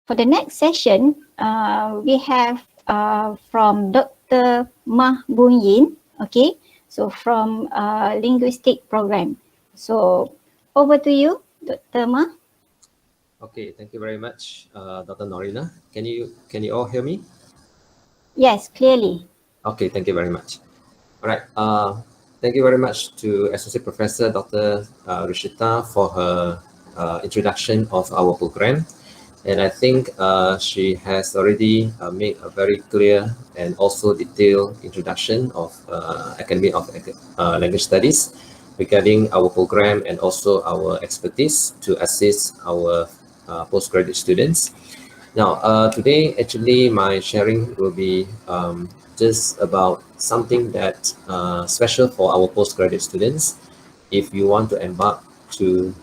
For the next session, we have from Dr. Mah Boon Yin, okay, so from linguistic program. So over to you, Dr. Mah. Okay, thank you very much, Dr. Norina. Can you all hear me? Yes, clearly. Okay, thank you very much. All right. Thank you very much to Associate Professor Dr. Rishita for her introduction of our program. And I think she has already made a very clear and also detailed introduction of Academy of Language Studies regarding our program and also our expertise to assist our postgraduate students. Now, today actually my sharing will be just about something that special for our postgraduate students if you want to embark to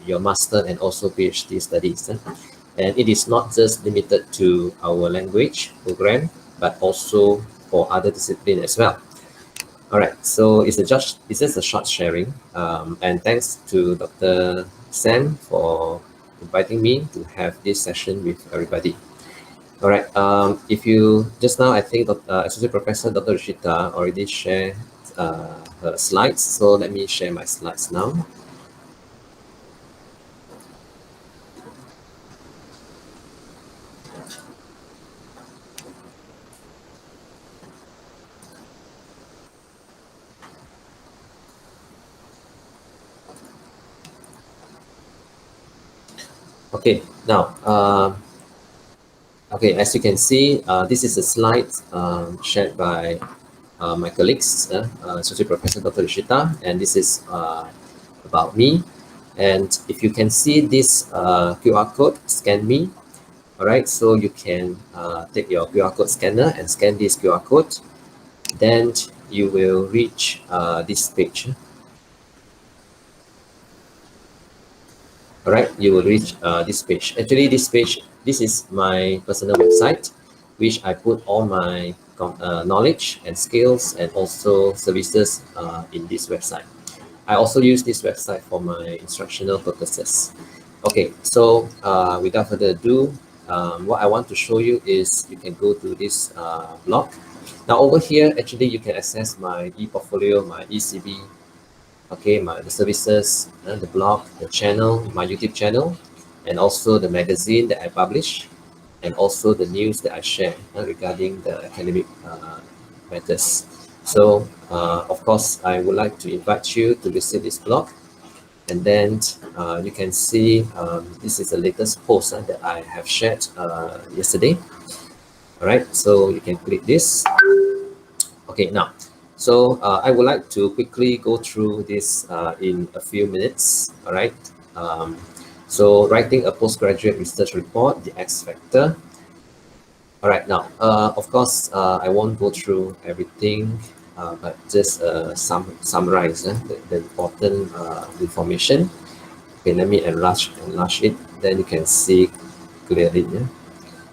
your master and also PhD studies. And it is not just limited to our language program, but also for other disciplines as well. All right, so it's just a short sharing, and thanks to Dr. Sam for inviting me to have this session with everybody. All right, if you just now, I think Associate Professor Dr. Rishita already shared her slides, so let me share my slides now. Okay, now, okay, as you can see, this is a slide shared by my colleagues, Associate Professor Dr. Rishita, and this is about me. And if you can see this QR code, scan me. All right, so you can take your QR code scanner and scan this QR code. Then you will reach this page. All right, you will reach this page. Actually, this is my personal website, which I put all my knowledge and skills and also services in this website. I also use this website for my instructional purposes. Okay, so without further ado, what I want to show you is you can go to this blog. Now over here, actually you can access my e-portfolio, my ECB, okay, the services, the blog, the channel, my YouTube channel, and also the magazine that I publish, and also the news that I share regarding the academic matters. So, of course, I would like to invite you to visit this blog, and then you can see this is the latest post that I have shared yesterday. All right, so you can click this. Okay, now, so I would like to quickly go through this in a few minutes. All right. So writing a postgraduate research report, the XFactor. All right, now, of course, I won't go through everything, but just summarize the important information. Okay, let me enlarge it, then you can see clearly. Yeah?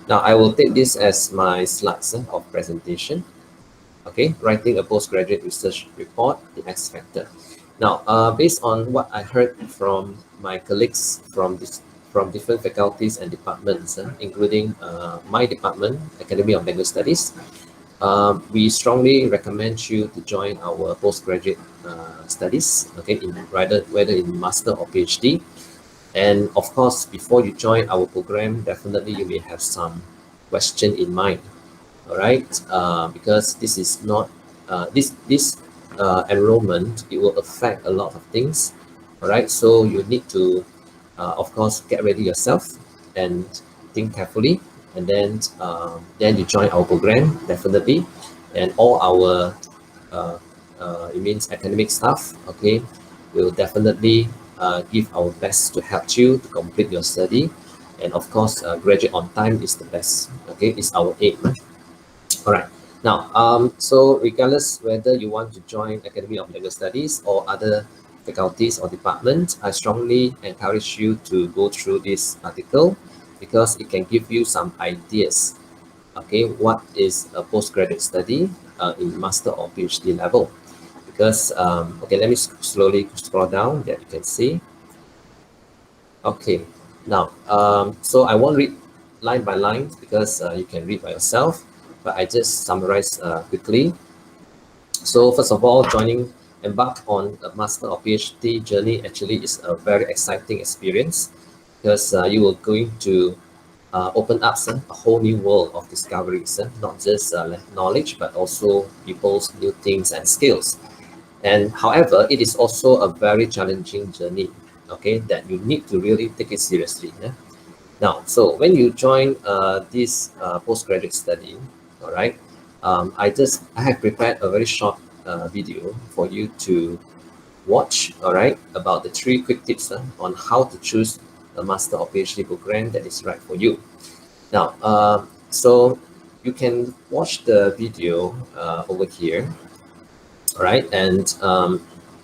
Now, I will take this as my slides of presentation. Okay, writing a postgraduate research report, the XFactor. Now, based on what I heard from my colleagues from different faculties and departments, including my department, Academy of Language Studies, we strongly recommend you to join our postgraduate studies, okay, whether in master or PhD. And of course, before you join our program, definitely you may have some question in mind. All right, because this is not this enrollment, it will affect a lot of things. All right, so you need to of course get ready yourself and think carefully, and then you join our program definitely, and all our it means academic staff, okay, will definitely give our best to help you to complete your study, and of course graduate on time is the best. Okay, it's our aim. All right. Now, so regardless whether you want to join Academy of Language Studies or other faculties or departments, I strongly encourage you to go through this article because it can give you some ideas. Okay, what is a postgraduate study in master or PhD level? Because, okay, let me slowly scroll down that you can see. Okay, now, so I won't read line by line because you can read by yourself, but I just summarize quickly. So first of all, embark on a master or PhD journey actually is a very exciting experience because you are going to open up a whole new world of discoveries, not just knowledge, but also people's new things and skills. And however, it is also a very challenging journey, okay, that you need to really take it seriously. Yeah? Now, so when you join this postgraduate study, all right, I have prepared a very short video for you to watch, all right, about the 3 quick tips on how to choose a master or PhD program that is right for you. Now, so you can watch the video over here, all right, and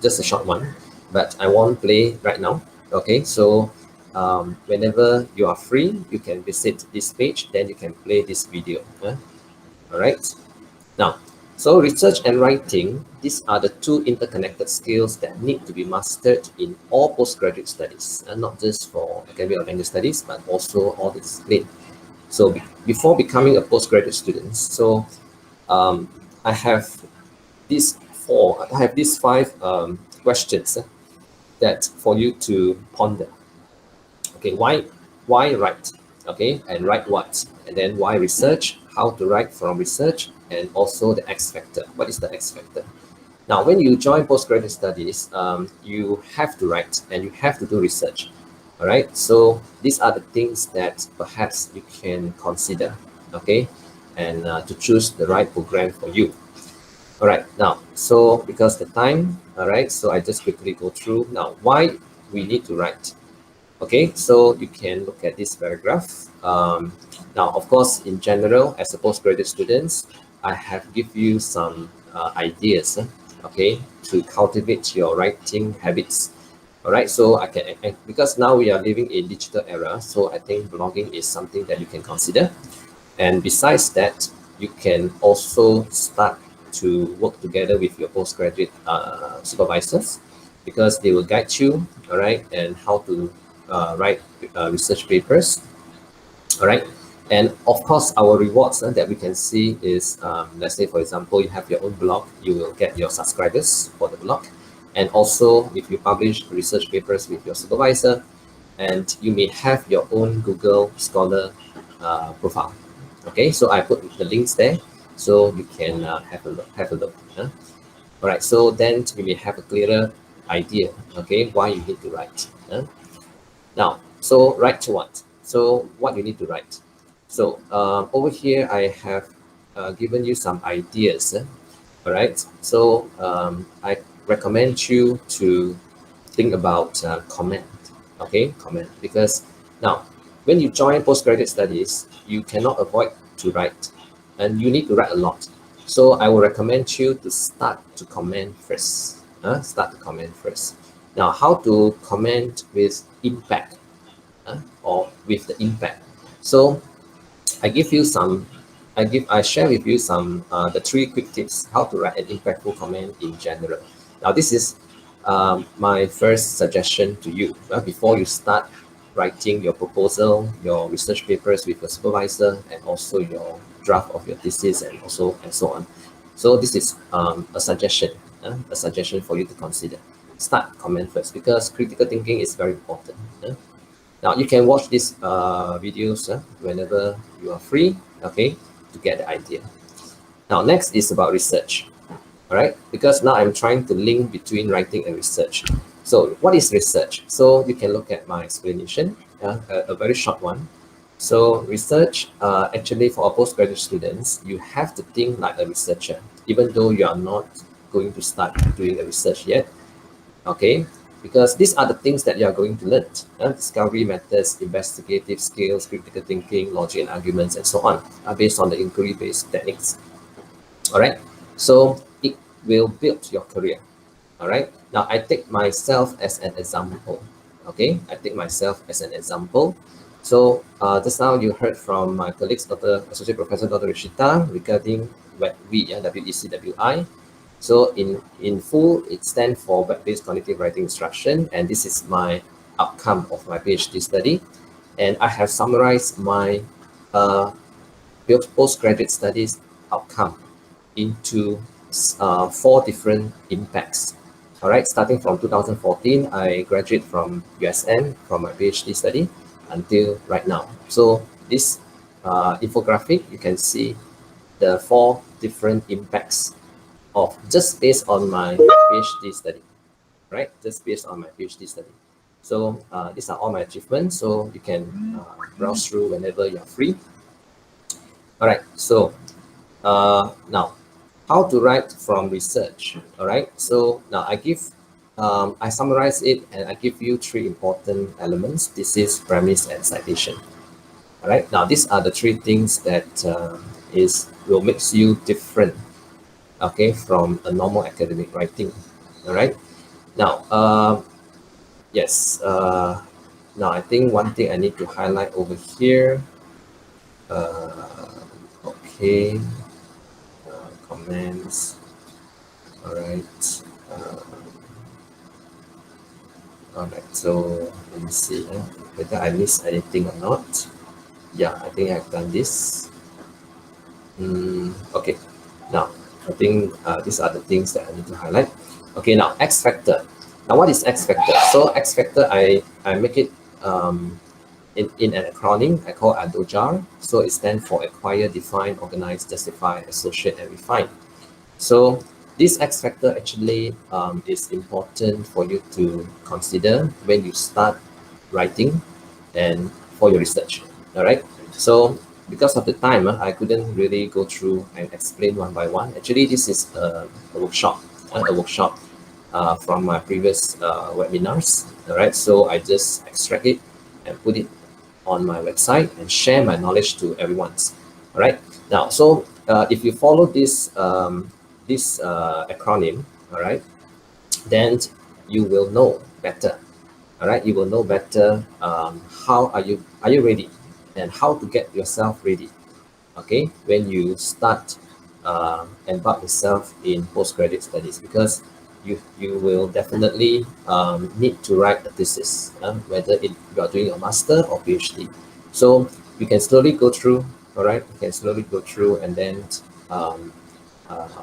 just a short one, but I won't play right now. Okay, so whenever you are free, you can visit this page, then you can play this video. All right. Now, so research and writing, these are the 2 interconnected skills that need to be mastered in all postgraduate studies, and not just for academic or language studies, but also all the discipline. So before becoming a postgraduate student, so I have these 5 questions that for you to ponder. Okay, why write? Okay, and write what? And then why research? How to write from research, and also the X factor. What is the X factor? Now, when you join postgraduate studies, you have to write and you have to do research. All right, so these are the things that perhaps you can consider, okay, and to choose the right program for you. All right, now, so because the time, all right, so I just quickly go through now why we need to write. Okay, so you can look at this paragraph. Now, of course, in general, as a postgraduate students, I have give you some ideas, okay, to cultivate your writing habits. All right, so because now we are living in digital era, so I think blogging is something that you can consider. And besides that, you can also start to work together with your postgraduate supervisors, because they will guide you, all right, and how to write research papers, all right. And of course, our rewards that we can see is, let's say, for example, you have your own blog, you will get your subscribers for the blog. And also, if you publish research papers with your supervisor, and you may have your own Google Scholar profile. Okay, so I put the links there, so you can have a look. All right, so then you may have a clearer idea, okay, why you need to write. Now, so write to what? So what you need to write. So over here, I have given you some ideas. All right, so I recommend you to think about comment, okay, comment, because now when you join postgraduate studies, you cannot avoid to write, and you need to write a lot. So I will recommend you to start to comment first. Start to comment first. Now, how to comment with impact, or with the impact. So I give you some. I share with you some the 3 quick tips how to write an impactful comment in general. Now, this is my first suggestion to you before you start writing your proposal, your research papers with your supervisor, and also your draft of your thesis, and so on. So this is a suggestion for you to consider. Start comment first, because critical thinking is very important. Now you can watch these videos whenever you are free, okay, to get the idea. Now next is about research. All right, because now I'm trying to link between writing and research. So what is research? So you can look at my explanation, a very short one. So research, actually for our postgraduate students, you have to think like a researcher, even though you are not going to start doing a research yet, okay? Because these are the things that you are going to learn. Discovery methods, investigative skills, critical thinking, logic and arguments, and so on, are based on the inquiry-based techniques. All right, so it will build your career. All right, now I take myself as an example. Okay, I take myself as an example. So just now you heard from my colleagues, Dr. Associate Professor Dr. Rishita, regarding WeCWI, WeCWI. So in full, it stands for Web-Based Cognitive Writing Instruction, and this is my outcome of my PhD study. And I have summarized my postgraduate studies outcome into 4 different impacts. All right, starting from 2014, I graduated from USN from my PhD study until right now. So this infographic, you can see the 4 different impacts of just based on my PhD study, right? Just based on my PhD study. So these are all my achievements. So you can browse through whenever you're free. All right. So now, how to write from research. All right. So now I summarize it and I give you 3 important elements. This is premise and citation. All right. Now these are the 3 things that will make you different, okay, from a normal academic writing. All right. Now, yes. Now I think one thing I need to highlight over here. Okay. Comments. All right. All right. So let me see whether I missed anything or not. Yeah, I think I've done this. Okay. Now I think these are the things that I need to highlight. Okay. Now XFactor. Now what is XFactor? So XFactor, I make it in an acronym. I call ADOJAR. So it stands for Acquire, Define, Organize, Justify, Associate, and Refine. So this X factor actually is important for you to consider when you start writing and for your research. All right. So because of the time, I couldn't really go through and explain one by one. Actually, this is a workshop, from my previous webinars. All right. So I just extract it and put it on my website and share my knowledge to everyone. All right. Now, so if you follow this acronym, all right, then you will know better. All right, you will know better how are you ready and how to get yourself ready. Okay, when you start embark yourself in postgraduate studies, because you will definitely need to write a thesis, whether you are doing a master or PhD. So you can slowly go through. All right, you can slowly go through and then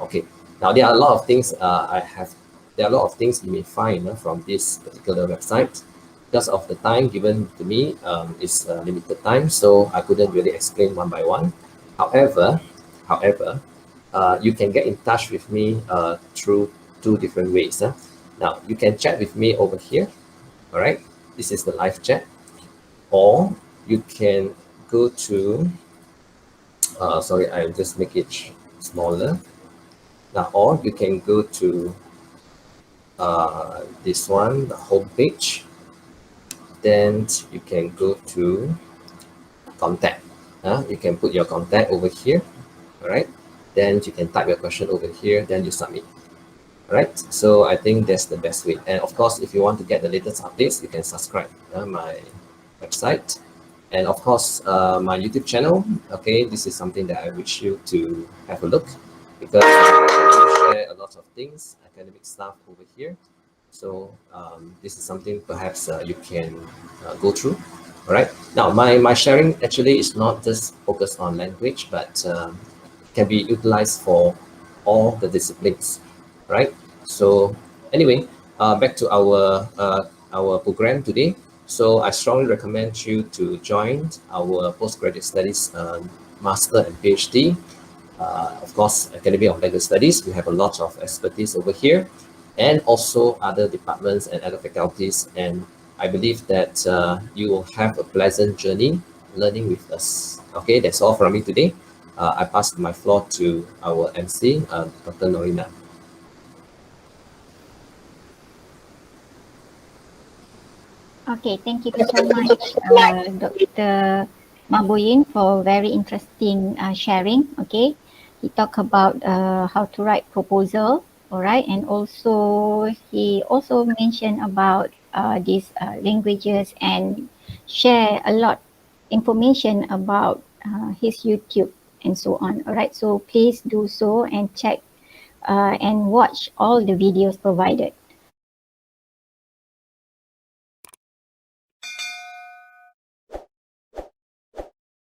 okay. Now there are a lot of things there are a lot of things you may find from this particular website. Because of the time given to me, it's limited time, so I couldn't really explain one by one. However, you can get in touch with me through 2 different ways. Now you can chat with me over here. All right, this is the live chat, or you can go to. Sorry, I just make it smaller. Now, or you can go to this one, the home page. Then you can go to contact. You can put your contact over here. All right. Then you can type your question over here. Then you submit. All right. So I think that's the best way. And of course, if you want to get the latest updates, you can subscribe to my website. And of course, my YouTube channel. Okay, this is something that I wish you to have a look, because I share a lot of things, academic stuff over here. So this is something perhaps you can go through. All right. Now, my sharing actually is not just focused on language, but can be utilized for all the disciplines. Right. So anyway, back to our program today. So I strongly recommend you to join our postgraduate studies master and PhD. Of course, Academy of Language Studies, we have a lot of expertise over here, and also other departments and other faculties. And I believe that you will have a pleasant journey learning with us. Okay, that's all from me today. I pass my floor to our MC, Dr. Norina. Okay, thank you so much, Dr. Maboyin, for very interesting sharing. Okay, he talked about how to write proposal, all right, and also he also mentioned about these languages and share a lot information about his YouTube and so on. All right, so please do so and check and watch all the videos provided.